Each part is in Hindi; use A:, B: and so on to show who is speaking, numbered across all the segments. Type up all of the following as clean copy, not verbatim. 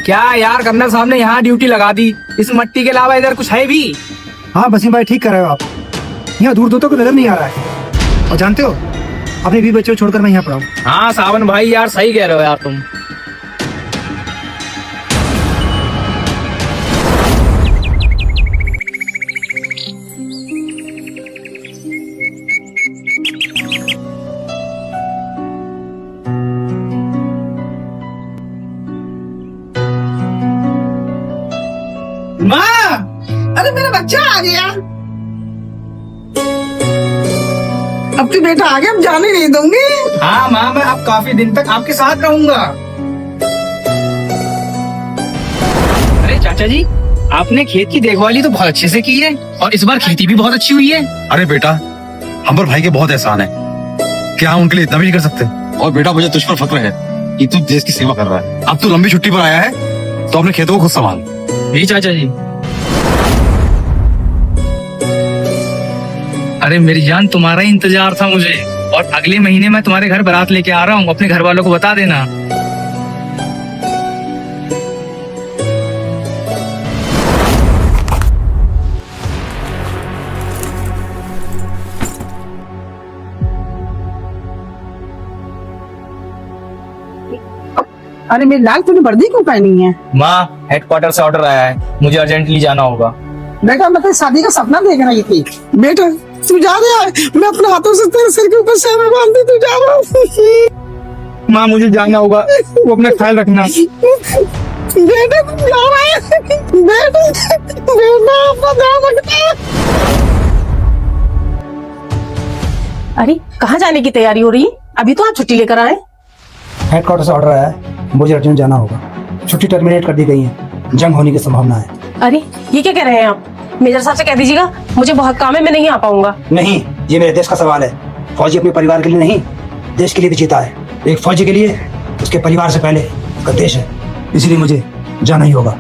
A: क्या यार, कर्नल साहब ने यहाँ ड्यूटी लगा दी, इस मट्टी के अलावा इधर कुछ है भी?
B: हाँ वसीम भाई, ठीक कर रहे हो आप। यहाँ दूर दूर तक नजर नहीं आ रहा है। और जानते हो, अपने भी बच्चों को छोड़कर मैं यहाँ पड़ा हूँ।
A: हाँ सावन भाई, यार सही कह रहे हो यार तुम।
C: माँ, अरे मेरा बच्चा आ गया। अब तो बेटा आ गया, अब जाने नहीं दूंगी।
A: हाँ माँ, मैं अब काफी दिन तक आपके साथ रहूंगा। अरे चाचा जी, आपने खेत की देखभाली तो बहुत अच्छे से की है और इस बार खेती भी बहुत अच्छी हुई है।
D: अरे बेटा, हम पर भाई के बहुत एहसान है, क्या हम उनके लिए इतना भी नहीं कर सकते? और बेटा, मुझे तुझ पर फक्र है कि तू देश की सेवा कर रहा है। अब तू लंबी छुट्टी पर आया है तो अपने खेतों को खुद संभाल।
A: जी चाचा जी। अरे मेरी जान, तुम्हारा ही इंतजार था मुझे, और अगले महीने मैं तुम्हारे घर बारात लेके आ रहा हूँ। अपने घर वालों को बता देना।
C: अरे मेरी लाल, तूने वर्दी क्यों पहनी है?
A: माँ, हेडक्वार्टर से ऑर्डर आया है, मुझे अर्जेंटली जाना होगा।
C: बेटा मैं तेरी शादी का सपना देख रही थी। बेटा तू जा रहा है, मैं अपने हाथों से तेरे सिर के ऊपर सेवे बांध दी, तू जा रहा।
A: माँ मुझे जाना होगा, वो अपना ख्याल रखना।
C: बेटा तू जा रहा है, बेटा बेटा अपना ध्यान रखना।
E: अरे कहाँ जाने की तैयारी हो रही है? अभी तो आप छुट्टी लेकर आए।
B: हेडक्वार्टर से ऑर्डर आया है, मुझे अर्जेंट जाना होगा। छुट्टी टर्मिनेट कर दी गई है, जंग होने की संभावना है।
E: अरे ये क्या कह रहे हैं आप? मेजर साहब से कह दीजिएगा मुझे बहुत काम है, मैं नहीं आ पाऊंगा।
B: नहीं, ये मेरे देश का सवाल है। फौजी अपने परिवार के लिए नहीं, देश के लिए भी जीता है। एक फौजी के लिए उसके परिवार से पहले उसका देश है, इसलिए मुझे जाना ही होगा।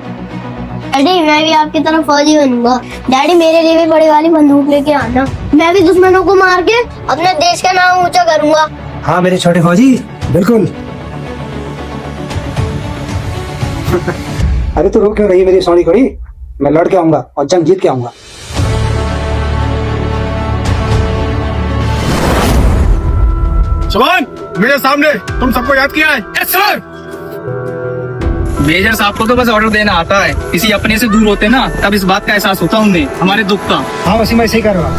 F: डैडी मैं भी आपकी तरह फौजी बनूंगा। डैडी मेरे लिए भी बड़ी वाली बंदूक लेके आना, मैं भी दुश्मनों को मार के अपने देश का नाम ऊंचा करूंगा।
B: हाँ मेरे छोटे फौजी, बिल्कुल। अरे तू रो क्यों रही मेरी सोनी कड़ी? मैं लड़ के आऊंगा और जंग जीत के आऊंगा।
D: जवान, मेरे सामने तुम सबको याद किया है?
A: Yes sir. मेजर साहब को तो बस ऑर्डर देना आता है, किसी अपने से दूर होते ना तब इस बात का एहसास होता उन्हें, हमारे दुख का।
B: हाँ वसीम भाई, सही कर रहा हूँ।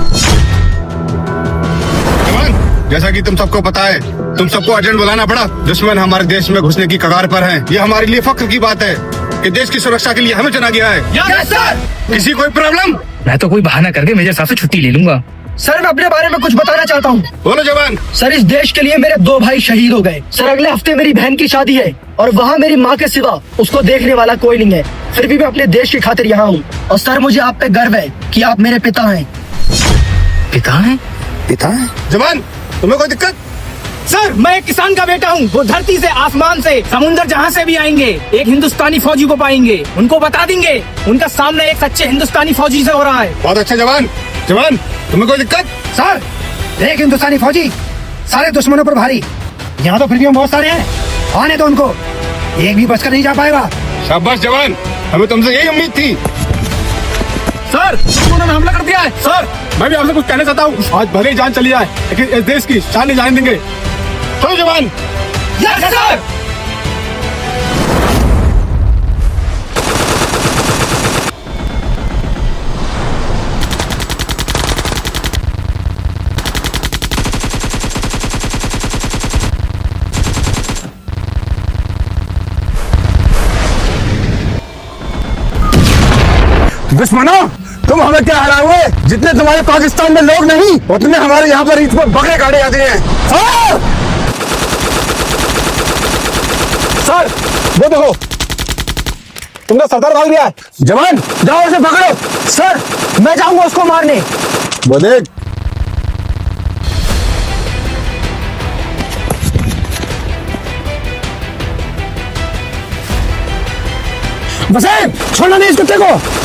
D: जवान, जैसा कि तुम सबको पता है, तुम सबको अर्जेंट बुलाना पड़ा। दुश्मन हमारे देश में घुसने की कगार पर है। ये हमारे लिए फख्र की बात है कि देश की सुरक्षा के लिए हमें चुना गया है।
A: Yes sir.
D: किसी कोई प्रॉब्लम?
A: मैं तो कोई बहाना करके मेजर साहब से छुट्टी ले लूंगा।
B: सर मैं अपने बारे में कुछ बताना चाहता हूँ।
D: बोलो जवान।
B: सर इस देश के लिए मेरे 2 भाई शहीद हो गए। सर अगले हफ्ते मेरी बहन की शादी है और वहाँ मेरी माँ के सिवा उसको देखने वाला कोई नहीं है। फिर भी मैं अपने देश की खातिर यहाँ हूँ। और सर मुझे आप पे गर्व है कि आप मेरे पिता हैं।
A: पिता है?
B: पिता है?
D: जवान, तुम्हें कोई दिक्कत?
A: सर मैं एक किसान का बेटा हूँ। वो धरती से, आसमान से, समुंदर जहाँ से भी आएंगे एक हिंदुस्तानी फौजी को पाएंगे, उनको बता देंगे उनका सामना एक सच्चे हिंदुस्तानी फौजी से हो रहा है।
D: बहुत अच्छा जवान। जवान, तुम्हें कोई दिक्कत?
B: सर एक हिंदुस्तानी फौजी सारे दुश्मनों पर भारी। यहाँ तो फिर भी हम बहुत सारे हैं, आने दो उनको, एक भी बचकर नहीं जा पाएगा।
D: शाबाश जवान, हमें तुमसे यही उम्मीद थी।
A: सर उन्होंने हमला कर दिया है।
D: सर मैं भी आपसे कुछ कहना चाहता हूँ। आज भले ही जान चली जाए, लेकिन इस देश की शान नहीं जाने देंगे। चलो जवान।
A: Yes sir.
D: दुश्मनों, तुम हमें क्या हराओगे? जितने तुम्हारे पाकिस्तान में लोग नहीं, उतने हमारे यहाँ पर ईद पर बकरे काटे जाते हैं। सर वो देखो, तुमने सरदार भाग लिया है। जवान जाओ उसे पकड़ो।
B: सर मैं जाऊंगा उसको मारने।
D: वो देख,
B: वसीम छोड़ना नहीं इस कुत्ते को।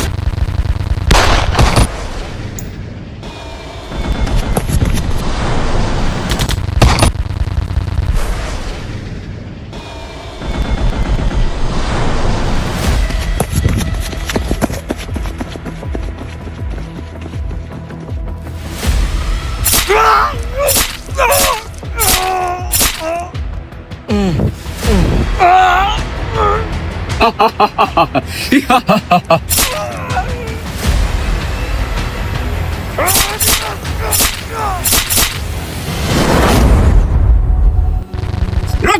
A: रुक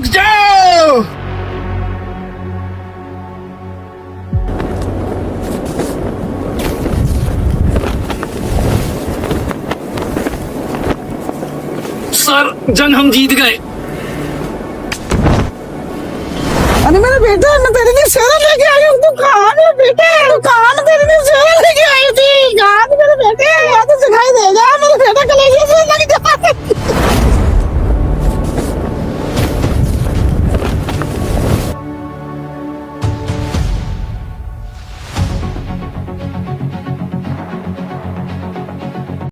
A: जाओ। सर, जंग हम जीत गए।
C: अरे मेरा बेटा, मैं तेरे लिए सेरा लेके आई हूँ। तू कहाँ है बेटे? तू कहाँ? मैं तेरे लिए सेरा लेके आई थी। कहाँ है मेरे बेटे? यहाँ तो दिखाई देगा मेरे बेटा कलेजे से लग जा।